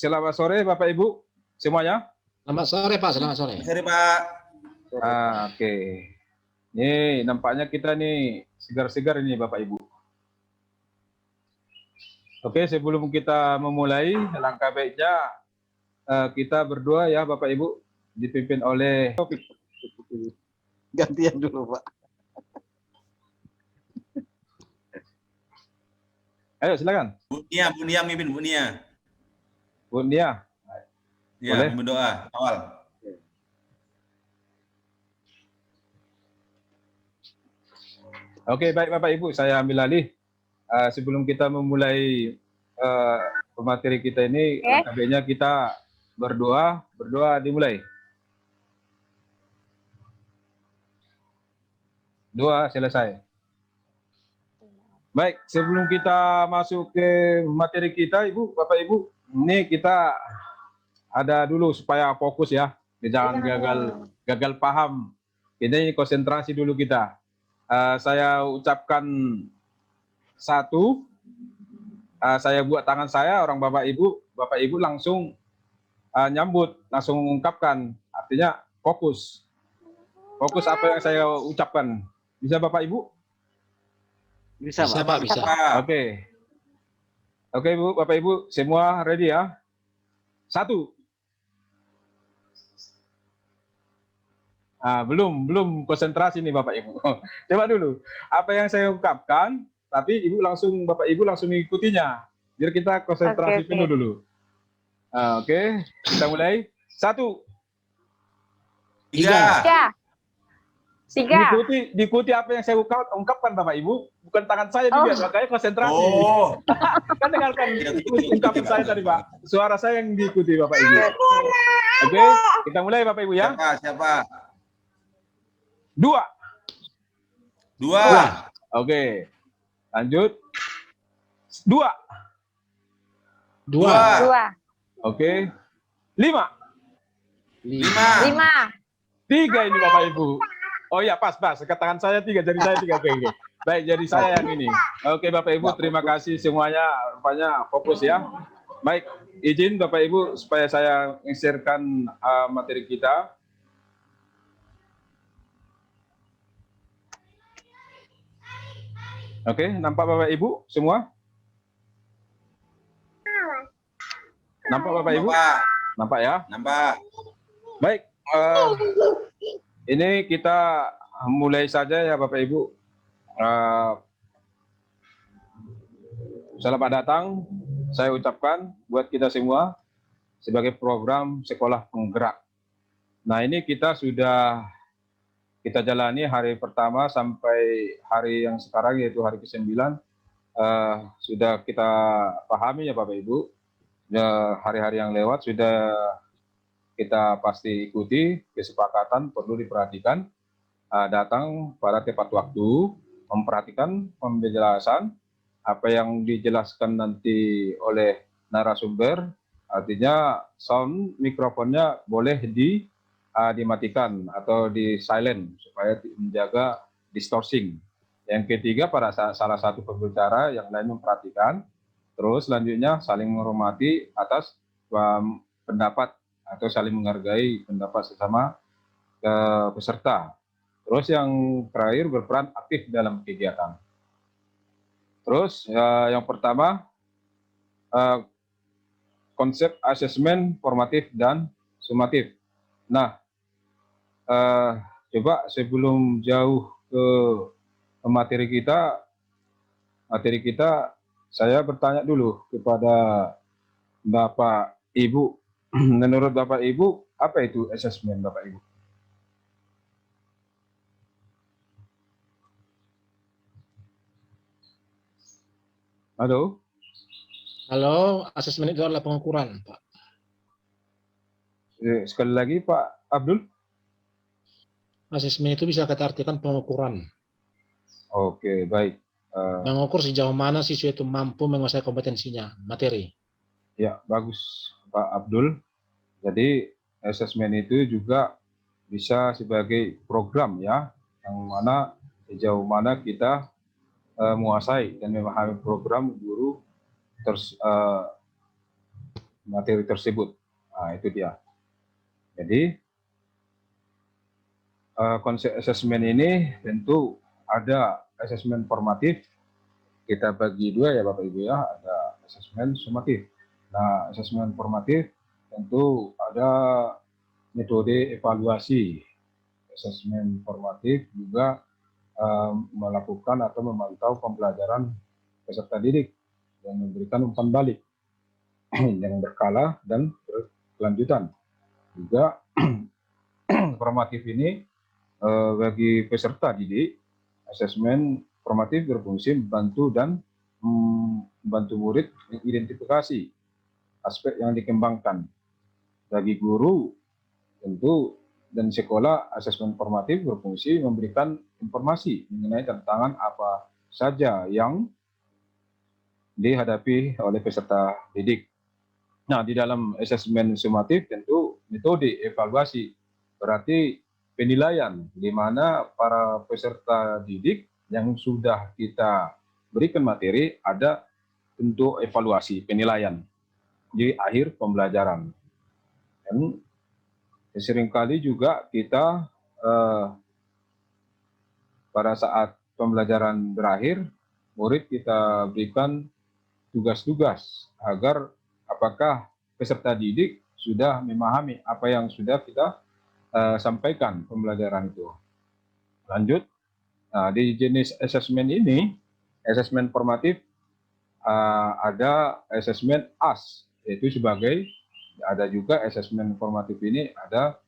selamat sore Bapak Ibu semuanya. Selamat sore Pak, selamat sore. Sore Pak. Oke. Nih nampaknya kita nih segar-segar ini Bapak Ibu. Oke, sebelum kita memulai, langkah baiknya kita berdoa ya Bapak Ibu, dipimpin oleh gantian dulu Pak. Ayo silakan. Bu Nia mimpin Bu Nia. Bu Nia. Ya, Boleh. mimpin doa awal. Oke, baik Bapak Ibu, saya ambil alih. Sebelum kita memulai pemateri kita ini, langkah baiknya kita berdoa dimulai. Doa selesai. Baik, sebelum kita masuk ke materi kita, Ibu, Bapak Ibu, ini kita ada dulu supaya fokus ya, jangan gagal paham. Ini konsentrasi dulu kita. Saya ucapkan satu, saya buat tangan saya, orang Bapak Ibu langsung nyambut, langsung mengungkapkan, artinya fokus. Fokus apa yang saya ucapkan. Bisa Bapak Ibu? Bisa Pak. Bisa. Oke. Oke Bu, Bapak Ibu, semua ready ya? Satu. Belum konsentrasi nih Bapak Ibu. Coba dulu. Apa yang saya ungkapkan, tapi Bapak Ibu langsung mengikutinya. Biar kita konsentrasi penuh dulu. Oke, kita mulai. Satu. Tiga. Diikuti apa yang saya ungkapkan Bapak Ibu, bukan tangan saya juga, makanya konsentrasi. Oh. Kan dengarkan ungkapan saya tadi Pak, suara saya yang diikuti Bapak Ibu. Oke, kita mulai Bapak Ibu ya. Siapa? Dua. Oke, lanjut. Dua. Oke. Lima. Tiga ini Bapak Ibu. Oh iya, pas. Ke tangan saya tiga, jadi saya tiga. Oke. Baik, jadi saya yang ini. Oke Bapak Ibu, terima kasih semuanya. Rupanya fokus ya. Baik, izin Bapak Ibu supaya saya share-kan materi kita. Oke, nampak Bapak Ibu semua? Nampak Bapak Ibu? Nampak ya? Nampak. Baik, ini kita mulai saja ya Bapak Ibu. Selamat datang, saya ucapkan buat kita semua sebagai program sekolah penggerak. Nah ini kita jalani hari pertama sampai hari yang sekarang yaitu hari ke-9. Sudah kita pahami ya Bapak Ibu. Ya, hari-hari yang lewat sudah kita pasti ikuti, kesepakatan perlu diperhatikan, datang pada tepat waktu, memperhatikan penjelasan, apa yang dijelaskan nanti oleh narasumber, artinya sound mikrofonnya boleh dimatikan atau di silent supaya menjaga distorting. Yang ketiga, pada salah satu pembicara yang lain memperhatikan, terus selanjutnya saling menghormati atas pendapat atau saling menghargai pendapat sesama peserta. Terus yang terakhir berperan aktif dalam kegiatan. Terus yang pertama konsep asesmen formatif dan sumatif. Nah, coba sebelum jauh ke materi kita, saya bertanya dulu kepada Bapak Ibu. Menurut Bapak Ibu, apa itu asesmen Bapak Ibu? Halo? Halo, asesmen itu adalah pengukuran, Pak. Sekali lagi Pak Abdul. Asesmen itu bisa kita artikan pengukuran. Oke, baik. Mengukur sejauh mana siswa itu mampu menguasai kompetensinya, materi. Ya, bagus Pak Abdul. Jadi asesmen itu juga bisa sebagai program ya, yang mana sejauh mana kita menguasai dan memahami program guru materi tersebut. Nah, itu dia. Jadi konsep asesmen ini tentu ada asesmen formatif, kita bagi dua ya Bapak Ibu ya, ada asesmen sumatif. Nah, asesmen formatif tentu ada metode evaluasi. Asesmen formatif juga melakukan atau memantau pembelajaran peserta didik dan memberikan umpan balik yang berkala dan berkelanjutan. Juga formatif ini bagi peserta didik, asesmen formatif berfungsi membantu dan membantu murid mengidentifikasi aspek yang dikembangkan. Bagi guru tentu dan sekolah, asesmen formatif berfungsi memberikan informasi mengenai tantangan apa saja yang dihadapi oleh peserta didik. Nah, di dalam asesmen sumatif tentu metode evaluasi, berarti penilaian di mana para peserta didik yang sudah kita berikan materi ada tentu evaluasi penilaian di akhir pembelajaran. Dan seringkali juga kita pada saat pembelajaran berakhir, murid kita berikan tugas-tugas agar apakah peserta didik sudah memahami apa yang sudah kita sampaikan pembelajaran itu. Lanjut, nah, di jenis asesmen ini, asesmen formatif ada asesmen AS, yaitu sebagai, ada juga asesmen formatif ini ada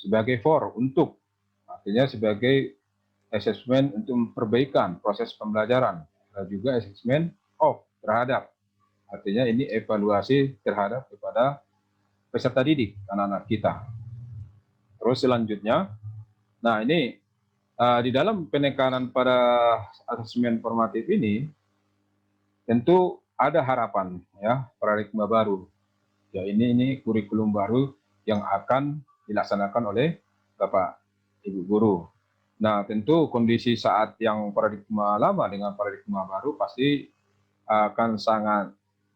sebagai for, untuk, artinya sebagai asesmen untuk perbaikan proses pembelajaran. Ada juga asesmen of, terhadap, artinya ini evaluasi terhadap kepada peserta didik, anak-anak kita. Terus selanjutnya, nah ini di dalam penekanan pada asesmen formatif ini, tentu ada harapan ya, paradigma baru. Ya, ini kurikulum baru yang akan dilaksanakan oleh Bapak Ibu guru. Nah, tentu kondisi saat yang paradigma lama dengan paradigma baru pasti akan sangat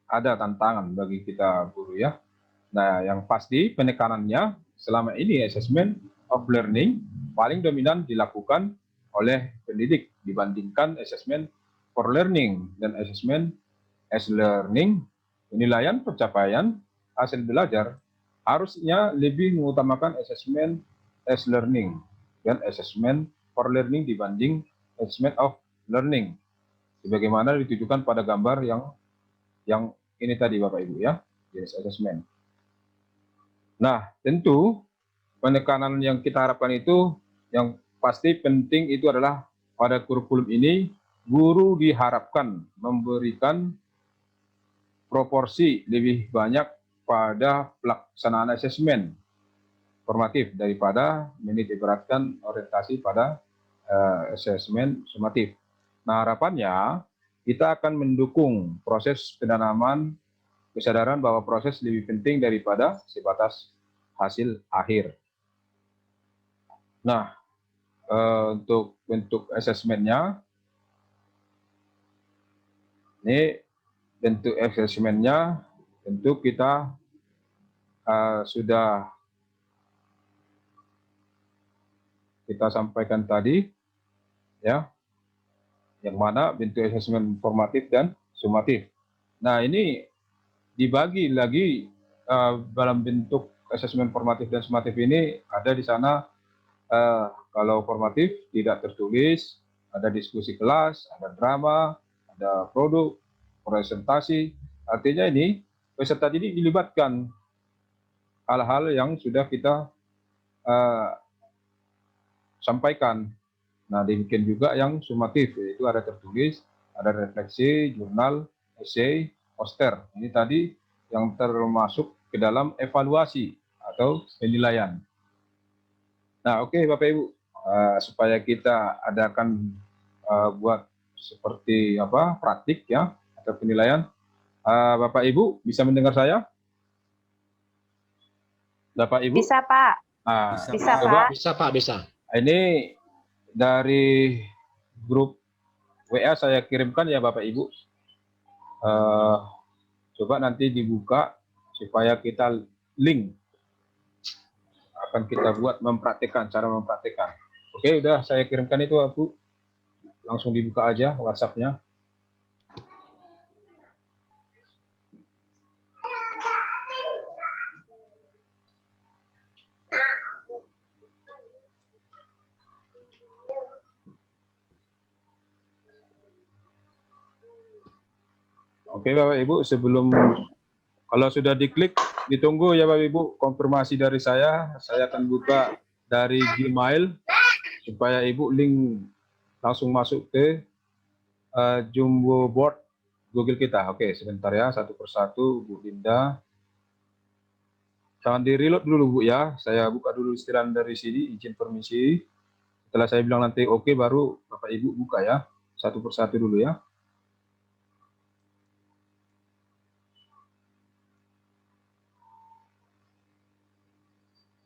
ada tantangan bagi kita guru ya. Nah, yang pasti penekanannya selama ini assessment of learning paling dominan dilakukan oleh pendidik dibandingkan assessment for learning dan assessment as learning. Penilaian pencapaian hasil belajar harusnya lebih mengutamakan assessment as learning dan assessment for learning dibanding assessment of learning, sebagaimana ditujukan pada gambar yang ini tadi Bapak Ibu ya, jenis assessment. Nah, tentu penekanan yang kita harapkan itu yang pasti penting itu adalah pada kurikulum ini guru diharapkan memberikan proporsi lebih banyak pada pelaksanaan asesmen formatif daripada menitik beratkan orientasi pada asesmen sumatif. Nah, harapannya kita akan mendukung proses penanaman kesadaran bahwa proses lebih penting daripada sebatas hasil akhir. Nah, untuk bentuk asesmennya, ini bentuk asesmennya tentu kita sudah kita sampaikan tadi, ya, yang mana bentuk asesmen formatif dan sumatif. Nah, ini dibagi lagi dalam bentuk asesmen formatif dan sumatif ini ada di sana. Kalau formatif tidak tertulis, ada diskusi kelas, ada drama, ada produk, presentasi. Artinya ini peserta didik dilibatkan hal-hal yang sudah kita sampaikan. Nah, demikian juga yang sumatif, yaitu ada tertulis, ada refleksi, jurnal, essay, poster. Ini tadi yang termasuk ke dalam evaluasi atau penilaian. Nah, oke Bapak Ibu, supaya kita adakan buat seperti apa praktik ya atau penilaian, Bapak Ibu bisa mendengar saya? Bapak Ibu? Bisa Pak. Bisa, coba, Pak. Bisa Pak, bisa. ini dari grup WA saya kirimkan ya Bapak Ibu. Coba nanti dibuka supaya kita link akan kita buat cara mempraktekkan. Oke, udah saya kirimkan itu Bu. Langsung dibuka aja WhatsApp-nya. Oke Bapak Ibu, kalau sudah diklik, ditunggu ya Bapak Ibu konfirmasi dari saya akan buka dari Gmail supaya Ibu link langsung masuk ke Jumbo Board Google kita. Oke, sebentar ya, satu persatu Bu Dinda. Jangan di reload dulu Bu ya, saya buka dulu istilah dari sini, izin permisi. Setelah saya bilang nanti oke, baru Bapak Ibu buka ya, satu persatu dulu ya.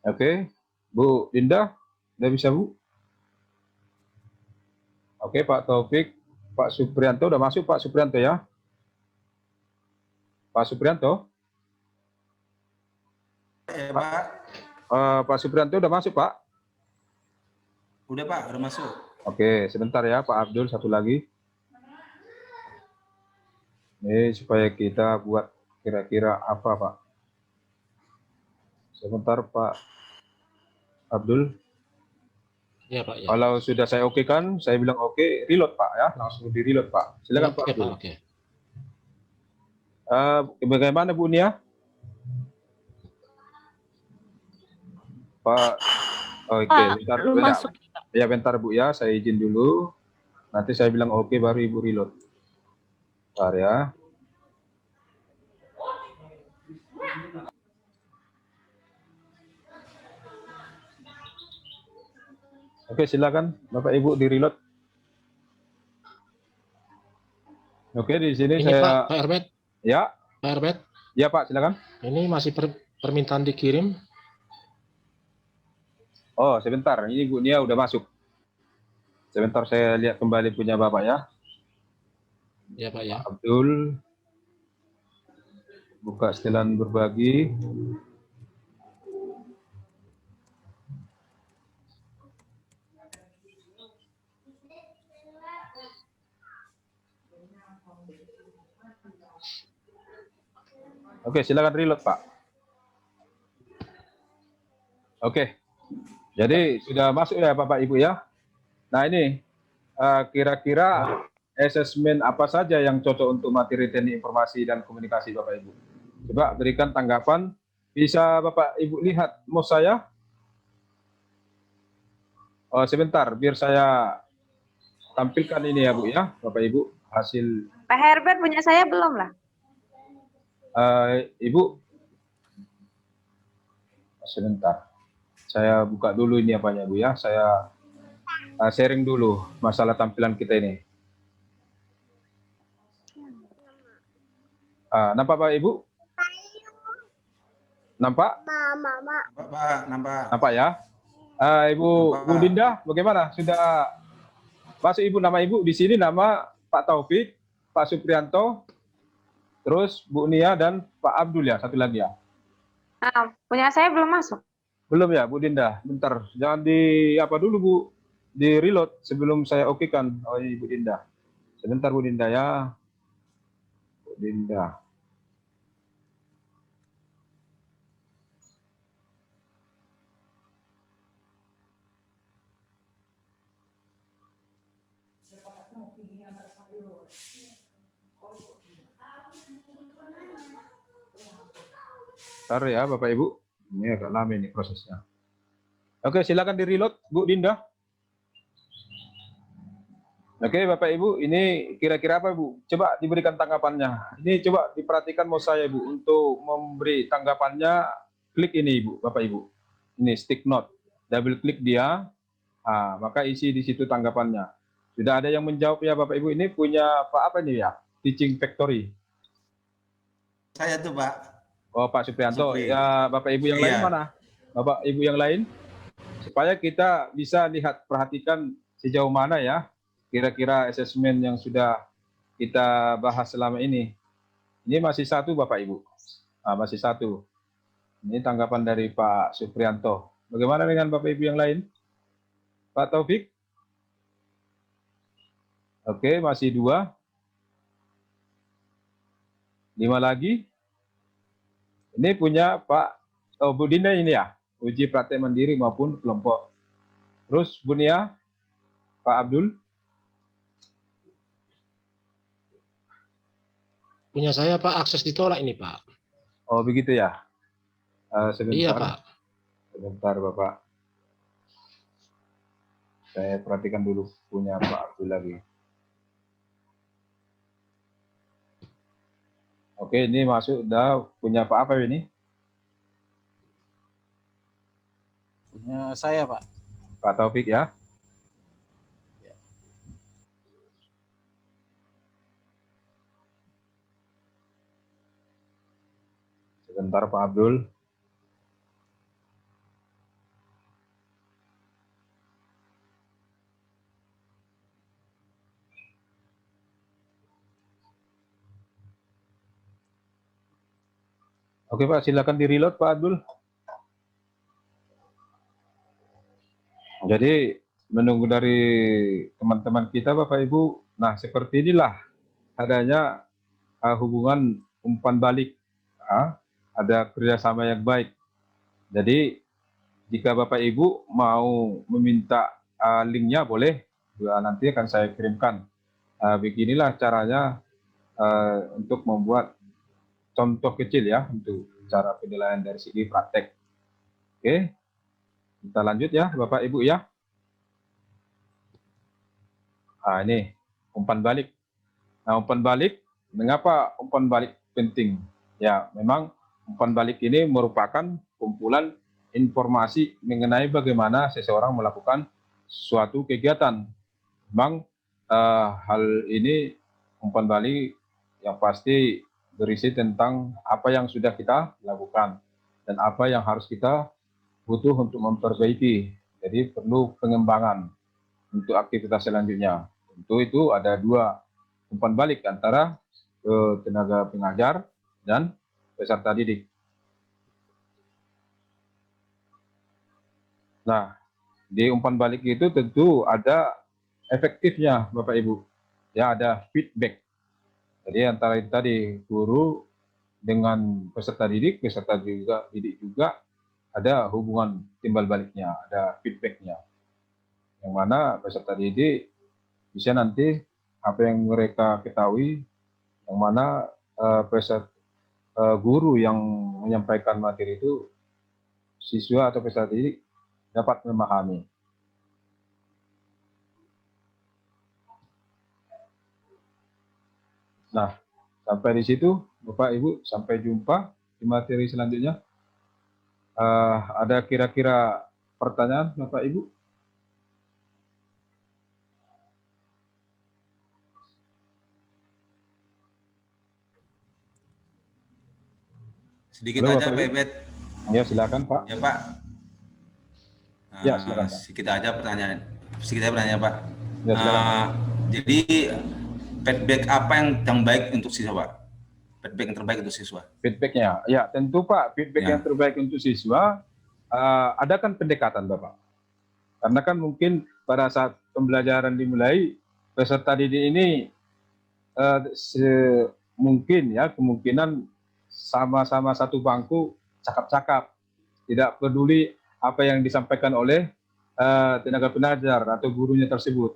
Oke, Bu Dinda, udah bisa Bu? Oke, Pak Taufik, Pak Suprianto udah masuk Pak Suprianto ya? Pak Suprianto? Ya, Pak. Pak Suprianto udah masuk Pak? Udah Pak, udah masuk. Oke, sebentar ya Pak Abdul, satu lagi. Ini supaya kita buat kira-kira apa Pak? Sebentar Pak Abdul. Ya Pak. Ya. Kalau sudah saya oke kan, saya bilang oke, reload Pak ya, langsung di reload Pak. Silakan Pak Abdul. Oke. Bagaimana Bu Nia? Pak, oke, bentar, masuk. Ya bentar Bu ya, saya izin dulu. Nanti saya bilang oke, baru Ibu reload. Bentar ya. Oke, silakan Bapak Ibu di reload. Oke, di sini Ini saya. Pak Herbert. Ya. Pak Herbert. Ya Pak, silakan. Ini masih permintaan dikirim. Oh, sebentar. Ini Bu Nia udah masuk. Sebentar saya lihat kembali punya Bapak ya. Ya Pak ya. Abdul. Buka setelan berbagi. Oke, silakan reload Pak. Oke, jadi sudah masuk ya Bapak Ibu ya. Nah ini kira-kira asesmen apa saja yang cocok untuk materi teknik informasi dan komunikasi Bapak Ibu. Coba berikan tanggapan. Bisa Bapak Ibu lihat mouse saya? Oh, sebentar, biar saya tampilkan ini ya Bu ya, Bapak Ibu, hasil. Pak Herbert punya saya belum lah. Ibu, sebentar. Saya buka dulu ini apanya Bu ya. Saya sharing dulu masalah tampilan kita ini. Nampak Pak Ibu? Nampak? Pak, nampak. Nampak ya? Ibu Bu Dinda, bagaimana? Sudah masuk Ibu, nama Ibu di sini nama Pak Taufik, Pak Suprianto, terus Bu Nia dan Pak Abdul ya, satu lagi ya. Punya saya belum masuk. Belum ya Bu Dinda, bentar. Jangan di apa dulu Bu, di reload sebelum saya oke kan. Oh ini Bu Dinda. Sebentar Bu Dinda ya. Bu Dinda. Bentar ya Bapak Ibu. Ini agak lama ini prosesnya. Oke, silakan di reload Bu Dinda. Oke Bapak Ibu, ini kira-kira apa Bu? Coba diberikan tanggapannya. Ini coba diperhatikan mau saya Bu untuk memberi tanggapannya. Klik ini Ibu, Bapak Ibu. Ini stick note. Double klik dia. Maka isi di situ tanggapannya. Sudah ada yang menjawab ya Bapak Ibu. Ini punya Pak apa ini ya? Teaching Factory. Saya tuh Pak. Oh Pak Suprianto, ya Bapak Ibu yang lain mana? Bapak Ibu yang lain, supaya kita bisa lihat, perhatikan sejauh mana ya kira-kira asesmen yang sudah kita bahas selama ini. Ini masih satu Bapak Ibu. Masih satu. Ini tanggapan dari Pak Suprianto. Bagaimana dengan Bapak Ibu yang lain? Pak Taufik? Oke, masih 2. 5 lagi. Ini punya Pak Bu Dina ini ya, uji praktek mandiri maupun kelompok. Terus Bu Nia, Pak Abdul? Punya saya Pak, akses ditolak ini Pak. Oh begitu ya. Sebentar. Iya Pak. Sebentar Bapak. Saya perhatikan dulu punya Pak Abdul lagi. Oke, ini masuk udah punya Pak apa ini? Punya saya, Pak. Pak Taufik ya. Sebentar Pak Abdul. Oke Pak, silakan di-reload Pak Abdul. Jadi menunggu dari teman-teman kita Bapak Ibu. Nah seperti inilah adanya hubungan umpan balik. Ada kerjasama yang baik. Jadi jika Bapak Ibu mau meminta linknya boleh. Nanti akan saya kirimkan. Beginilah caranya untuk membuat contoh kecil ya untuk cara penilaian dari segi praktek. Oke, kita lanjut ya Bapak Ibu ya. Ini umpan balik. Nah umpan balik, mengapa umpan balik penting? Ya memang umpan balik ini merupakan kumpulan informasi mengenai bagaimana seseorang melakukan suatu kegiatan. Memang hal ini umpan balik yang pasti berisi tentang apa yang sudah kita lakukan dan apa yang harus kita butuh untuk memperbaiki. Jadi perlu pengembangan untuk aktivitas selanjutnya. Tentu itu ada 2 umpan balik antara tenaga pengajar dan peserta didik. Nah, di umpan balik itu tentu ada efektifnya Bapak Ibu. Ya, ada feedback. Jadi antara itu tadi guru dengan peserta didik juga ada hubungan timbal baliknya, ada feedbacknya. Yang mana peserta didik bisa nanti apa yang mereka ketahui, yang mana guru yang menyampaikan materi itu siswa atau peserta didik dapat memahami. Nah, sampai di situ, Bapak Ibu, sampai jumpa di materi selanjutnya. Ada kira-kira pertanyaan, Bapak Ibu? Sedikit Halo, aja Bapak Pak Ibu. Ebet. Ya, silakan Pak. Ya Pak. Ya, silakan Pak. Sedikit aja pertanyaan. Pak. Ya, silakan. Jadi feedback apa yang baik untuk siswa, Pak? Feedback yang terbaik untuk siswa. Feedbacknya, ya tentu Pak, feedback Ya. yang terbaik untuk siswa, ada kan pendekatan Bapak. Karena kan mungkin pada saat pembelajaran dimulai, peserta didik ini mungkin ya kemungkinan sama-sama satu bangku cakap-cakap, tidak peduli apa yang disampaikan oleh tenaga pengajar atau gurunya tersebut.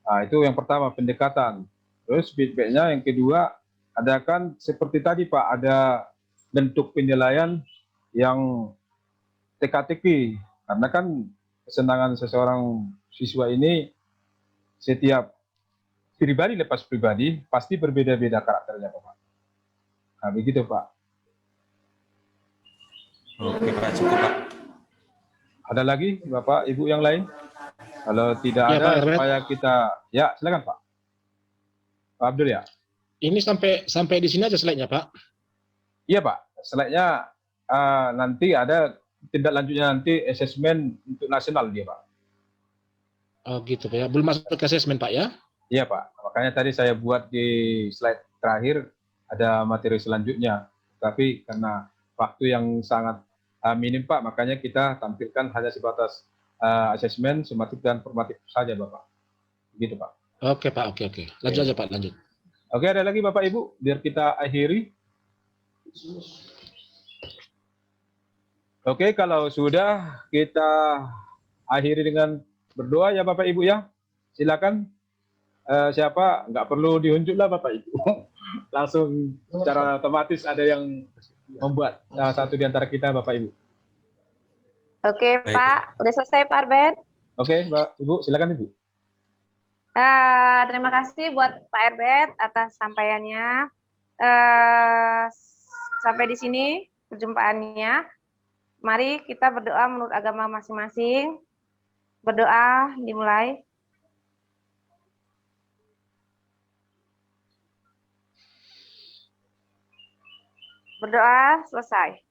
Nah, itu yang pertama pendekatan. Terus feedbacknya yang kedua, ada kan seperti tadi Pak, ada bentuk penilaian yang teka-teki. Karena kan kesenangan seseorang siswa ini setiap pribadi lepas pribadi pasti berbeda-beda karakternya Pak. Nah begitu Pak. Oke Pak, cukup Pak. Ada lagi Bapak Ibu yang lain? Kalau tidak Ya, ada, Pak Herbert. supaya kita, ya silakan Pak. Pak Abdul ya. Ini sampai di sini aja slide-nya Pak. Iya Pak, slide-nya nanti ada tindak lanjutnya nanti asesmen untuk nasional dia Pak. Oh gitu Pak ya. Belum masuk ke asesmen Pak ya? Iya Pak, makanya tadi saya buat di slide terakhir ada materi selanjutnya. Tapi karena waktu yang sangat minim Pak, makanya kita tampilkan hanya sebatas asesmen, sumatif dan formatif saja Bapak. Begitu Pak. Oke Pak, oke. Lanjut aja Pak, lanjut. Oke, ada lagi Bapak Ibu, biar kita akhiri. Oke, kalau sudah kita akhiri dengan berdoa ya Bapak Ibu ya. Silakan. Siapa? Nggak perlu diunjuk lah Bapak Ibu. Langsung secara otomatis ada yang membuat salah satu di antara kita Bapak Ibu. Oke, Baik. Pak. Udah selesai, Pak Arbet? Oke, Mbak Ibu, silakan Ibu. Terima kasih buat Pak Arbet atas sampaiannya. Sampai di sini perjumpaannya. Mari kita berdoa menurut agama masing-masing. Berdoa dimulai. Berdoa selesai.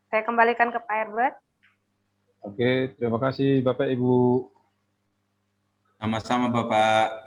Saya kembalikan ke Pak Herbert. Oke, terima kasih Bapak Ibu. Sama-sama Bapak.